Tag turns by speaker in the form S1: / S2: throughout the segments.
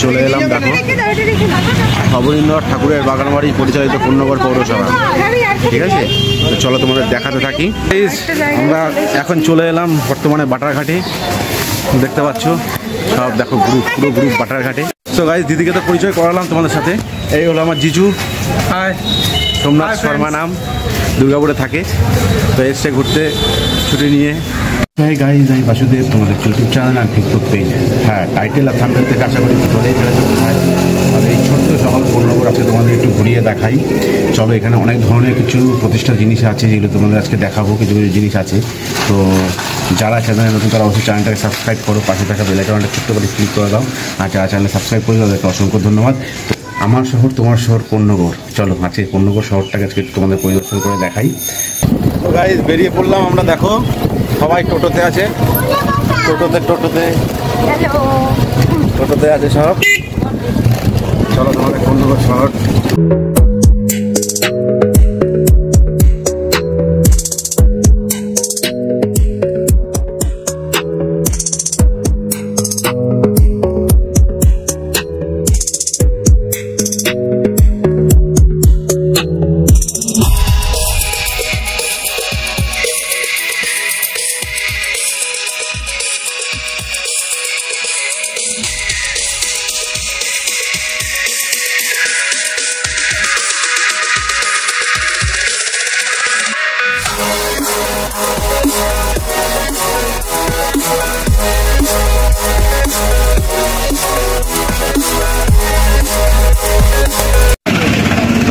S1: চলে এলাম দেখো অবনীন্দ্রনাথ ঠাকুরের বাগানবাড়ি পরিচালিত পূর্ণগড় পৌরসভা। ঠিক আছে, চলো তোমাদের দেখাতে থাকি। আমরা এখন চলে এলাম বর্তমানে বাটারঘাটে, দেখতে পাচ্ছ সব দেখো গ্রুপ, পুরো গ্রুপ বাটারঘাটে। তো গাইস দিদিকে তো পরিচয় করালাম তোমাদের সাথে। এই হলো আমার জিজু, সোমনাথ শর্মা নাম, দুর্গাপুরে থাকে। তো এসছে ঘুরতে ছুটি নিয়ে। হাই গাইস, আমি বাসুদেব, তোমাদের ইউটিউব চ্যানেল আর ফেসবুক পেজ। হ্যাঁ, টাইটেল আর থাম্বনেল থেকে আশা করি ধরেই ফেলেছো কোথায়। আমাদের এই ছোট্ট সকাল পূর্ণগড় আজকে তোমাদের একটু ঘুরিয়ে দেখাই। চলো, এখানে অনেক ধরনের কিছু প্রতিষ্ঠা জিনিস আছে যেগুলো তোমাদের আজকে দেখাবো। কিছু কিছু জিনিস আছে। তো যারা চ্যানেলে নতুন তারা অবশ্যই চ্যানেলটাকে সাবস্ক্রাইব করো, পাশে থাকা বেল আইকনটা ছোট্ট করে ক্লিক করে দাও। আর যারা চ্যানেলে সাবস্ক্রাইব করে তাদেরকে অসংখ্য ধন্যবাদ। আমার শহর তোমার শহর পূর্ণগড়। চলো আজকে পূর্ণগড় শহরটাকে আজকে তোমাদের পরিদর্শন করে দেখাই। তো গাইস বেরিয়ে পড়লাম আমরা। দেখো সবাই টোটোতে আছে, টোটোতে আছে সব। চলো তোমাদের পূর্ণগড় শহর।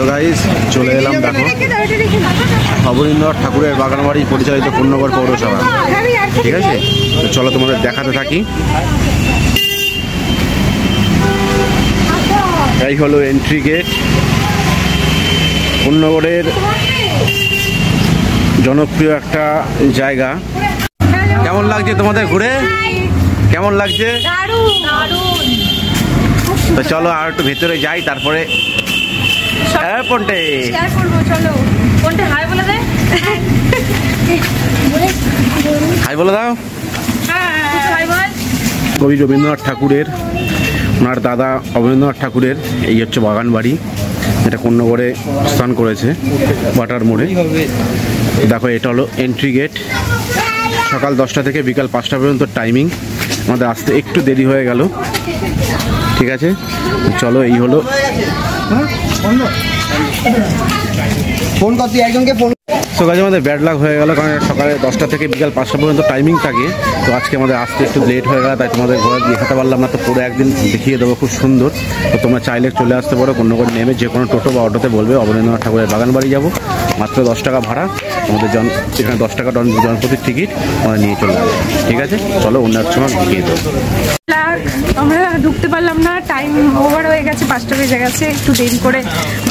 S1: তো গাইস চলে এলাম দেখো অবনীন্দ্রনাথ ঠাকুরের বাগানবাড়ি পরিচালিত পূর্ণগড় পৌরসভা। ঠিক আছে, তো চলো তোমাদের দেখাতে থাকি। এই হলো এন্ট্রি গেট। পূর্ণগড়ের জনপ্রিয় একটা জায়গা। কেমন লাগছে তোমাদের ঘুরে? কেমন লাগছে? তো চলো আর একটু ভেতরে যাই, তারপরে হাই বলে দাও। কবি রবীন্দ্রনাথ ঠাকুরের, ওনার দাদা অবনীন্দ্রনাথ ঠাকুরের এই হচ্ছে বাগান বাড়ি, এটা পূর্ণগড়ে স্থান করেছে বাটার মোড়ে। দেখো এটা হলো এন্ট্রি গেট। সকাল 10টা থেকে বিকাল 5টা পর্যন্ত টাইমিং। আমাদের আসতে একটু দেরি হয়ে গেল। ঠিক আছে, চলো এই হলো। তো গাইস আমাদের ব্যাড লাক হয়ে গেল, কারণ সকালে 10টা থেকে বিকাল 5টা পর্যন্ত টাইমিং থাকে। তো আজকে আমাদের আসতে একটু লেট হয়ে গেল, তাই তোমাদের ঘরে দেখাতে পারলাম না। তো পুরো একদিন দেখিয়ে দেবো, খুব সুন্দর। তো তোমরা চাইলে চলে আসতে পারো পূর্ণগড় নেমে, যে কোনো টোটো বা অটোতে বলবে অবনীন্দ্রনাথ ঠাকুরের বাগান বাড়ি যাবো। মাত্র 10 টাকা ভাড়া আমাদের, এখানে 10 টাকা জনপ্রতির টিকিট আমাদের নিয়ে চলে যাবে। ঠিক আছে, চলো অন্য এক সময় দেখিয়ে দেবো।
S2: আমরা ঢুকতে পারলাম না, টাইম ওভার হয়ে গেছে, 5টা বেজে গেছে। একটু দেরি করে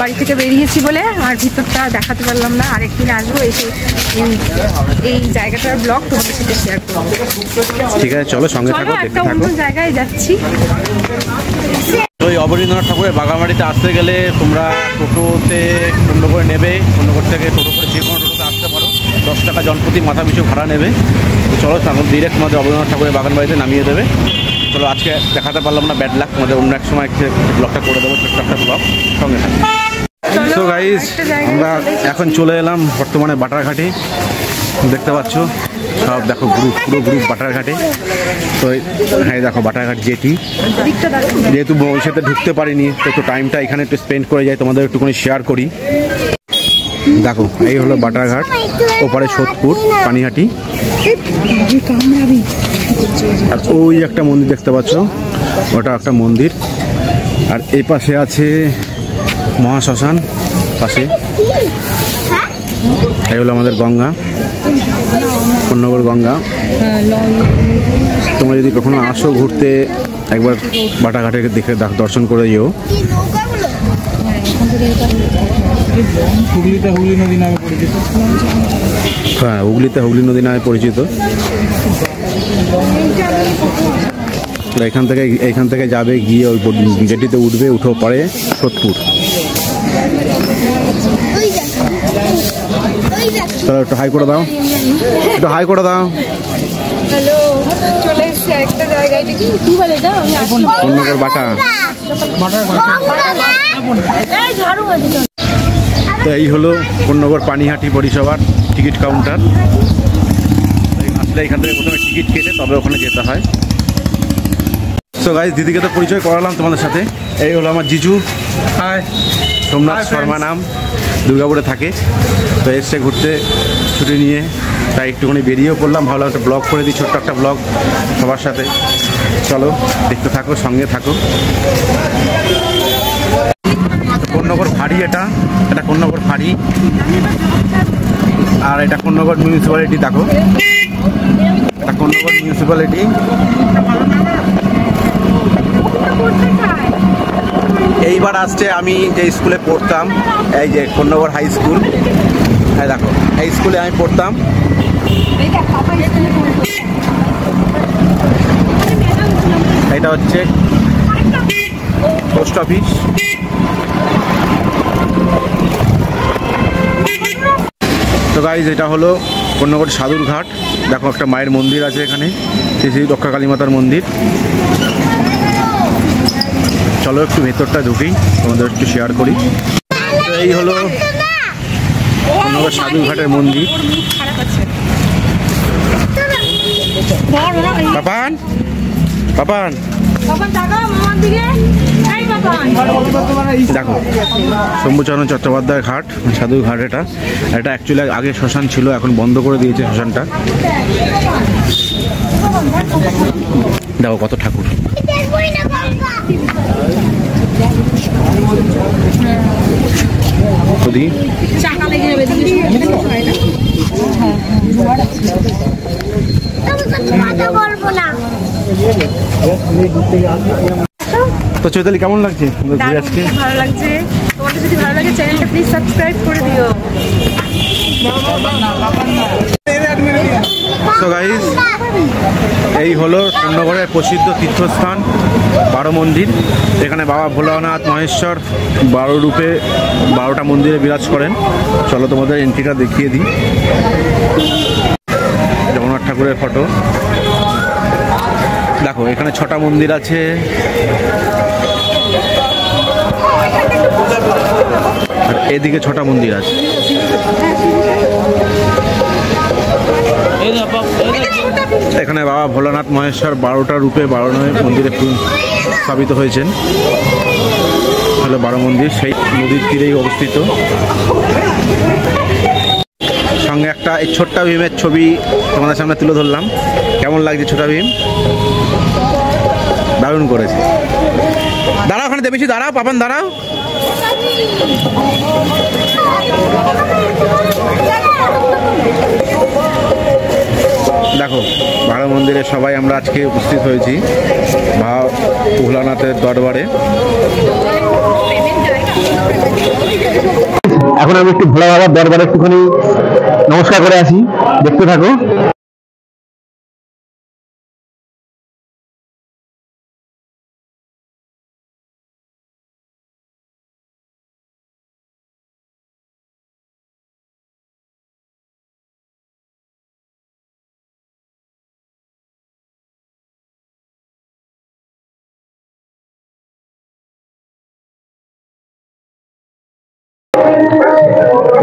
S2: বাড়ি থেকে বেরিয়েছি বলে আর ভিতরটা দেখাতে পারলাম না। আরেকদিন আসবো, এসে এই জায়গাটার ব্লগ তোমাদের সাথে শেয়ার করবো।
S1: ঠিক আছে, চলো সঙ্গে থাকো,
S2: একটা অন্য জায়গায় যাচ্ছি।
S1: ওই অবনীন্দ্রনাথ ঠাকুরের বাগানবাড়িতে আসতে গেলে তোমরা টোটোতে পূর্ণগড় নেবে, পূর্ণগড় থেকে টোটো করে যে কোনো টোটোতে আসতে পারো। 10 টাকা জনপ্রতি মাথা পিছু ভাড়া নেবে। চলো তখন ডিরেক্ট তোমাদের অবনীন্দ্রনাথ ঠাকুরের বাগানবাড়িতে নামিয়ে দেবে। চলো আজকে দেখাতে পারলাম না, ব্যাড লাক। তোমাদের অন্য এক সময় ব্লগটা করে দেবো, ছোট্ট একটা ব্লগ, সঙ্গে থাকবে। তো গাইস আমরা এখন চলে এলাম বর্তমানে বাটারঘাটে, দেখতে পাচ্ছ সব দেখো গ্রুপ, পুরো গ্রুপ বাটারঘাটে। তো হ্যাঁ দেখো বাটারঘাট জেটি, যেহেতু ভবিষ্যতে ঢুকতে পারিনি তো একটু টাইমটা এখানে একটু স্পেন্ড করে যাই, তোমাদের একটুখানি শেয়ার করি। দেখো এই হলো বাটারঘাট, ওপারে সোদপুর পানিহাটি। আর ওই একটা মন্দির দেখতে পাচ্ছ, ওটা একটা মন্দির। আর এই পাশে আছে মহাশ্মশান পাশে। এই হলো আমাদের গঙ্গা, পূর্ণগড় গঙ্গা। তোমরা যদি কখনো আসো ঘুরতে, একবার বাটারঘাটে দেখে দর্শন করে যেও। হ্যাঁ, হুগলিতে হুগলি নদী নামে পরিচিত। এখান থেকে যাবে, গিয়ে ওই জেটিতে উঠবে, উঠে পরে সোদপুর। চলো একটু হাই করে দাও, একটু হাই করে দাও।
S2: হ্যালো, চলে এসেছি একটা জায়গায় কি বলে এটা আমি আসি
S1: পূর্ণগর বাটা। তো এই হলো পূর্ণগর পানিহাটি পরিষেবার টিকিট কাউন্টার। আসলে এখান থেকে প্রথমে টিকিট কেটে তবে ওখানে যেতে হয়। তো গাইস দিদিকে তো পরিচয় করালাম তোমাদের সাথে। এই হলো আমার জিজু, সোমনাথ শর্মা নাম, দুর্গাপুরে থাকে। তো এসছে ঘুরতে ছুটি নিয়ে, তাই একটুখানি বেরিয়েও পড়লাম, ভালো একটা ব্লগ করে দিই, ছোট্ট একটা ব্লগ সবার সাথে। চলো দেখতে থাকো, সঙ্গে থাকো। কোন্নগর ফাঁড়ি, এটা কোন্নগর ফাঁড়ি, আর এটা কোন্নগর মিউনিসিপ্যালিটি। দেখো এটা কোন্নগর মিউনিসিপ্যালিটি। এইবার আসছে আমি যে স্কুলে পড়তাম, এই যে কোন্নগর হাই স্কুল। হ্যাঁ দেখো, এই স্কুলে আমি পড়তাম। এটা হচ্ছে পোস্ট অফিস। তো গাইজ এটা হলো কোন্নগর সাধুর ঘাট। দেখো একটা মায়ের মন্দির আছে এখানে, শ্রী শ্রী রক্ষাকালী মাতার মন্দির। চলো একটু ভেতরটা ঢুকি, তোমাদের একটু শেয়ার করি। তো এই হলো কোন্নগর সাধুর ঘাটের মন্দির। পাপান পাপান দেখো শম্ভুচরণ চট্টোপাধ্যায় ঘাট, সাধুর ঘাট। এটা অ্যাকচুয়ালি আগে শ্মশান ছিল, এখন বন্ধ করে দিয়েছে শ্মশানটা। দেখো কত ঠাকুর। তো চৈতালি কেমন লাগছে?
S2: ভালো লাগছে। তোমাদের যদি ভালো লাগে চ্যানেলটা প্লিজ সাবস্ক্রাইব করে দিও।
S1: তো গাইস এই হলো কোন্নগরের প্রসিদ্ধ তীর্থস্থান বারো মন্দির। এখানে বাবা ভোলানাথ মহেশ্বর 12 রূপে 12টা মন্দিরে বিরাজ করেন। চলো তোমাদের এন্ট্রিটা দেখিয়ে দিই। জগন্নাথ ঠাকুরের ফটো। দেখো এখানে 6টা মন্দির আছে। আর এদিকে 6টা মন্দির আছে। এখানে বাবা ভোলানাথ মহেশ্বর 12টা রূপে 12 মন্দিরে স্থাপিত হয়েছেন। হলো 12 মন্দির, সেই নদীর তীরেই অবস্থিত। সঙ্গে একটা এই ছোট্ট ভীমের ছবি তোমাদের সামনে তুলে ধরলাম। কেমন লাগছে ছোটা ভীম? দারুণ করেছে। দাঁড়াও ওখানে দেবেছি, দাঁড়াও পাপান, দাঁড়াও। দেখো 12 মন্দিরে সবাই আমরা আজকে উপস্থিত হয়েছি ভোলানাথের দরবারে। এখন আমি একটু ভোলা বাবার দরবারে একটুখানি নমস্কার করে আসি, দেখতে থাকো।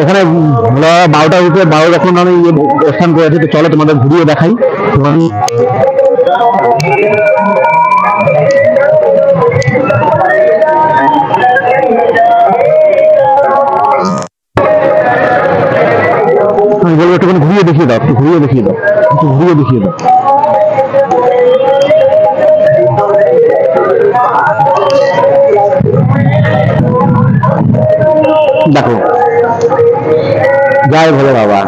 S1: এখানে 12টা রূপে 12 রকম আমি স্থান করেছি। তো চলো তোমাদের ঘুরিয়ে দেখাই। আমি বলবো একটুখানি ঘুরিয়ে দেখিয়ে দাও, একটু ঘুরিয়ে দেখিয়ে দাও, একটু ঘুরিয়ে দেখিয়ে দাও। দেখো জয় ভোলে বাবা।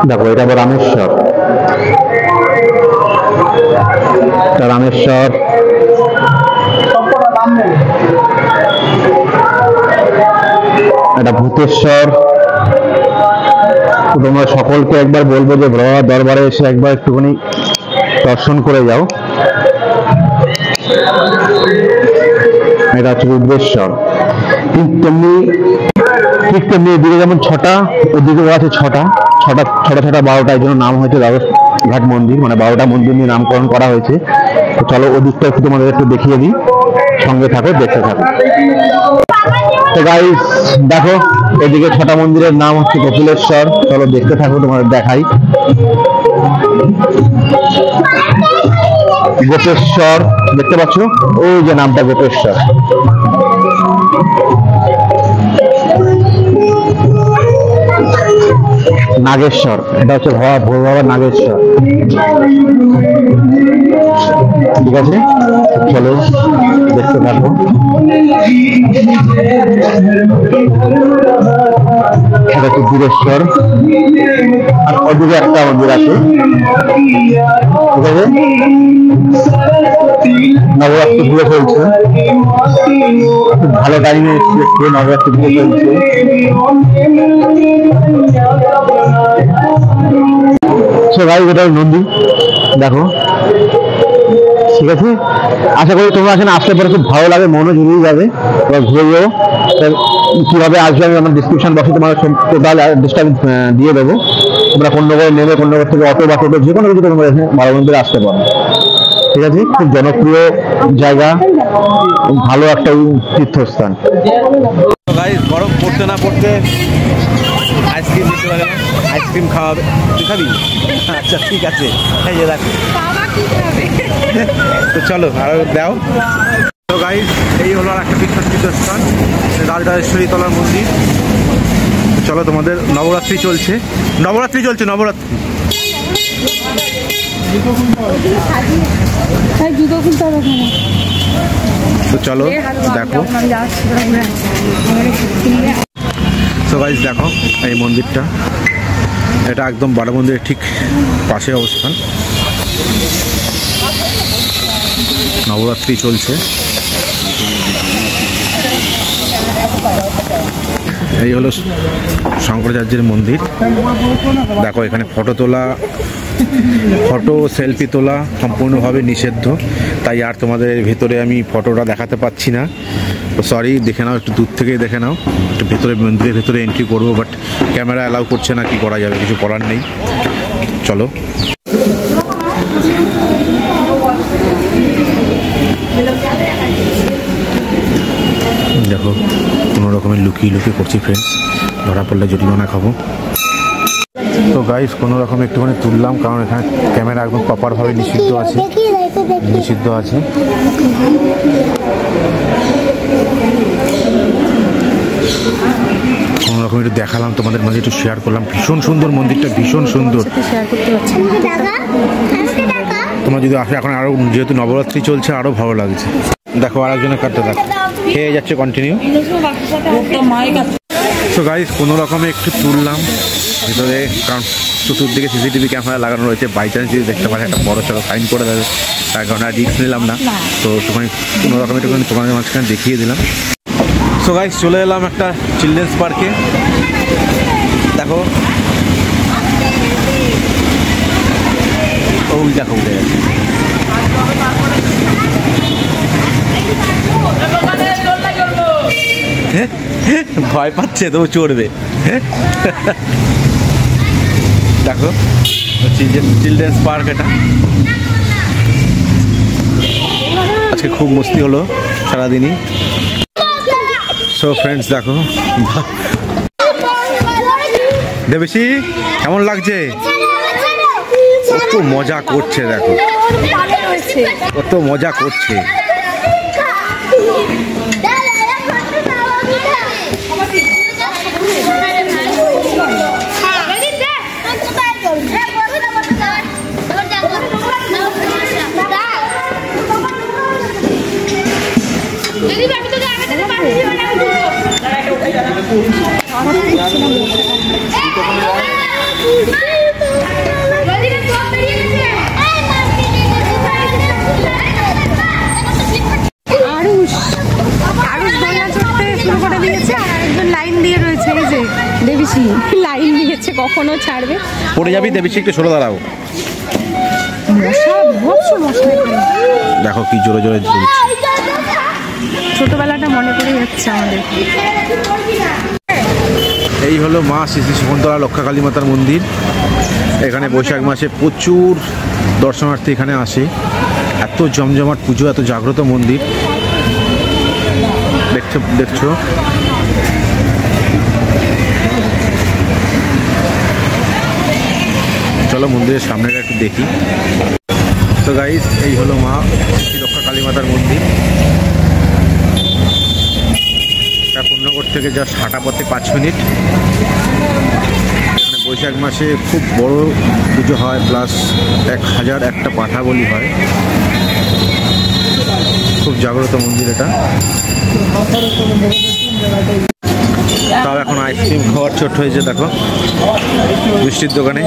S1: দেখো এটা আবার রামেশ্বর, রামেশ্বর। এটা ভূতেশ্বর। তোমরা সকলকে একবার বলবো যে ভোলা দরবারে এসে একবার একটুখানি দর্শন করে যাও। এটা হচ্ছে উদ্দেশ্বর। তেমনি ঠিক তেমনি এদিকে যেমন 6টা, ওদিকেও আছে 6টা, 12টা, এই জন্য নাম হয়েছে দ্বাদশ ঘাট মন্দির, মানে 12টা মন্দির নিয়ে নামকরণ করা হয়েছে। তো চলো ওদিকটা একটু তোমাদের একটু দেখিয়ে দিই, সঙ্গে থাকো, দেখতে থাকো। তো গাইস দেখো এদিকে 6টা মন্দিরের নাম হচ্ছে কপিলেশ্বর, চলো দেখতে থাকো, তোমাদের দেখাই। গোপেশ্বর দেখতে পাচ্ছ, ওই যে নামটা গোপেশ্বর। নাগেশ্বর, এটা হচ্ছে ভোর বাবা নাগেশ্বর, ঠিক আছে। চলো দেখতে থাকো। এটা হচ্ছে বীরেশ্বর, আর ওদিকে একটা মন্দির আছে, ঠিক আছে। নবরাত্রি পুজো চলছে, খুব ভালো টাইমে এসছে, নবরাত্রি পুজো চলছে। এটা নন্দী দেখো, ঠিক আছে। আশা করি তোমরা এখানে আসতে পারো, খুব ভালো লাগে, মনে জুড়িয়ে যাবে। তোমরা ঘুরে যাও, কিভাবে আসবে আমি আমার ডিসক্রিপশন বক্সে তোমার টোটাল অ্যাড্রেসটা দিয়ে দেবো। তোমরা কোন্নগর নেমে কোন্নগর থেকে অটো বা টোটো যে কোনো কিছু তোমরা এখানে বারো মন্দিরে আসতে পারো, ঠিক আছে। খুব জনপ্রিয় জায়গা, ভালো একটা তীর্থস্থান। গরম পড়তে না পড়তে আইসক্রিম দিতে লাগে, আইসক্রিম খাওয়াবে, তুই খাবি? আচ্ছা ঠিক আছে, এই যে দেখো, তো চলো আরো দাও। তো গাইস এই হলো আর একটা বিখ্যাত তীর্থস্থান, রাজরাজেশ্বরী তলার মন্দির। চলো তোমাদের নবরাত্রি চলছে, নবরাত্রি। তো চলো দেখো। তো গাইস দেখো এই মন্দিরটা, এটা একদম বড় মন্দিরের ঠিক পাশে অবস্থান। নবরাত্রি চলছে, এই হলো শঙ্করাচার্যের মন্দির। দেখো এখানে ফটো সেলফি তোলা সম্পূর্ণভাবে নিষিদ্ধ, তাই আর তোমাদের ভেতরে আমি ফটোটা দেখাতে পাচ্ছি না, তো সরি, দেখে নাও, একটু দূর থেকেই দেখে নাও। একটু ভেতরে মন্দিরের ভেতরে এন্ট্রি করবো, বাট ক্যামেরা অ্যালাউ করছে না, কি করা যাবে, কিছু করার নেই। চলো দেখো, কোনো রকমের লুকিয়ে করছি ফ্রেন্ডস, ধরা পড়লে জরিমানা খাবো। তো গাইস কোনো রকম একটুখানি তুললাম, কারণ এখানে ক্যামেরা একদম প্রপারভাবে নিষিদ্ধ আছে। কোনো রকম একটু দেখালাম তোমাদের মাঝে, একটু শেয়ার করলাম। ভীষণ সুন্দর মন্দিরটা, ভীষণ সুন্দর। তোমরা যদি আসো, এখন আরো যেহেতু নবরাত্রি চলছে আরো ভালো লাগছে। দেখো আর একজনের কার্ডটা দেখো, খেয়ে যাচ্ছে কন্টিনিউ। তো গাইস কোনো রকমে একটু তুললাম ভিতরে, কারণ চতুর্দিকে সিসিটিভি ক্যামেরা লাগানো রয়েছে, বাই চান্স যদি দেখতে পারে একটা বড় সড়ো ফাইন করে দেবে, তার কারণে আর রিস্ক নিলাম না। তো তোমায় কোনো রকম একটুখানি তোমাদের মাঝখানে দেখিয়ে দিলাম। সো গাইস চলে এলাম একটা চিলড্রেন্স পার্কে, দেখো ওই দেখো উঠে গেছে। ভয় পাচ্ছে তো চড়বে, দেখো চিলড্রেন্স পার্ক এটা। আজকে খুব মস্তি হলো সারাদিনই। সো ফ্রেন্ডস দেখো, দেবেশি কেমন লাগছে? কত মজা করছে, দেখো কত মজা করছে।
S2: লাইন দিয়েছে, কখনো ছাড়বে,
S1: পড়ে যাবি। দেবেশি একটু সরে দাঁড়াও, দেখো কি জোরে জোরে চলছে।
S2: ছোটবেলাটা মনে পড়ে যাচ্ছে আমাদের।
S1: এই হলো মা শ্রী শ্রী শকুন্তলা রক্ষাকালী মাতার মন্দির। এখানে বৈশাখ মাসে প্রচুর দর্শনার্থী এখানে আসে। এত জমজমাট পুজো, এত জাগ্রত মন্দির দেখছো। চলো মন্দিরের সামনেটা একটু দেখি। তো গাইস, এই হলো মা শ্রী রক্ষাকালী মাতার মন্দির। পূর্ণগড় থেকে জাস্ট হাঁটা পথে 5 মিনিট। এখানে বৈশাখ মাসে খুব বড় পুজো হয়, প্লাস 1001টা পাঠা বলি হয়। খুব জাগ্রত মন্দির এটা। তাও এখন আইসক্রিম খাওয়ার চোট হয়েছে, দেখো মিষ্টির দোকানে।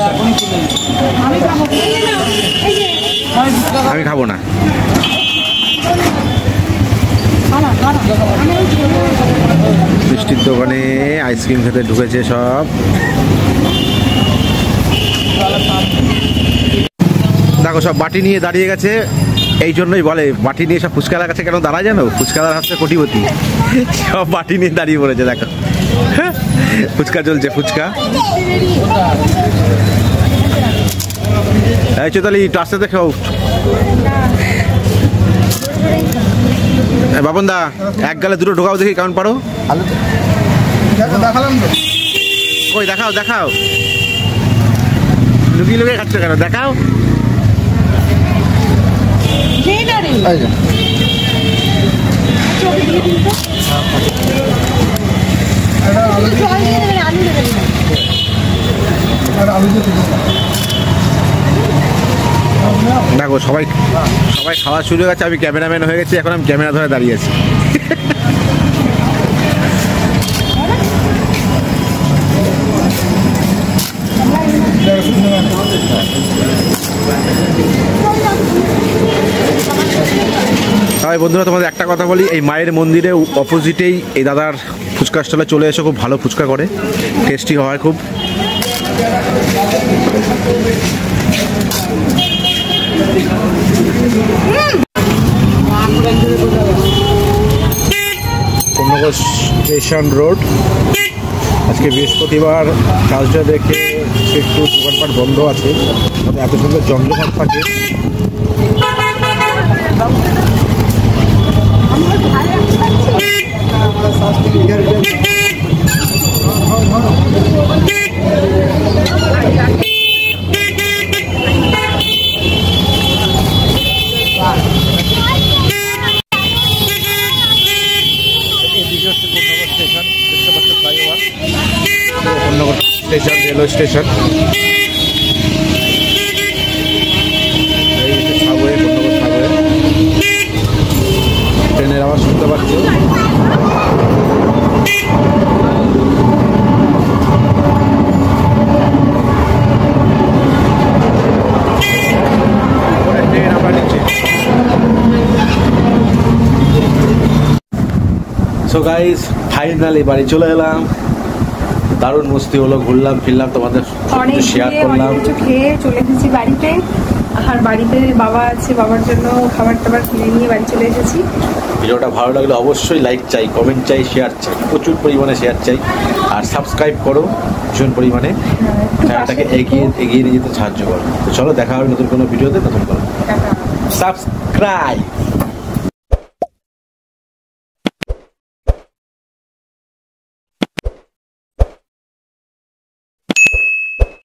S1: আমি খাবো না। মিষ্টির দোকানে আইসক্রিম খেতে ঢুকেছে সব। দেখো সব বাটি নিয়ে দাঁড়িয়ে গেছে। এই জন্যই বলে বাটি নিয়ে সব ফুচকালার কাছে কেন দাঁড়ায় জানো? ফুচকালার হচ্ছে কোটিপতি। সব বাটি নিয়ে দাঁড়িয়ে পড়েছে, দেখো ফুচকা চলছে, ফুচকা। এই চৈতালি একটু আস্তে দেখো। বাবন দা, এক গালে দুটো ঢোকাও দেখি কেমন পারো। কই দেখাও দেখাও, লুকিয়ে লুকিয়ে খাচ্ছ কেন? দেখাও। দেখো সবাই খাওয়া শুরু হয়ে গেছে। আমি ক্যামেরাম্যান হয়ে গেছি, এখন আমি ক্যামেরা ধরে দাঁড়িয়ে আছি। তাই বন্ধুরা, তোমাদের একটা কথা বলি, এই মায়ের মন্দিরে অপোজিটেই এই দাদার ফুচকা স্টলে চলে এসে, খুব ভালো ফুচকা করে, টেস্টি হয় খুব। পূর্ণগড় স্টেশন রোড। আজকে বৃহস্পতিবার, কাজটা দেখে একটু দোকানপাট বন্ধ আছে, এত সুন্দর জমজমাট থাকে। Purnagarh station, railway station. Subway, Purnagarh subway. ট্রেনের আওয়াজ শুনতে পাচ্ছ। সো গাইস, ফাইনালি বাড়ি চলে এলাম। দারুণ মস্তি হলো, ঘুরলাম ফিরলাম, তোমাদের শেয়ার করলাম।
S2: কিছু খেয়ে চলে এসেছি বাড়িতে। আর বাড়িতে বাবা আছে, বাবার জন্য খাবার টাবার কিনে নিয়ে বাড়ি চলে এসেছি।
S1: ভিডিওটা ভালো লাগলে অবশ্যই লাইক চাই, কমেন্ট চাই, শেয়ার চাই, প্রচুর পরিমাণে শেয়ার চাই। আর সাবস্ক্রাইব করো ভীষণ পরিমাণে, চ্যানেলটাকে এগিয়ে নিয়ে যেতে সাহায্য করো। তো চলো, দেখা হবে নতুন কোনো ভিডিওতে, নতুন কোনো সাবস্ক্রাইব।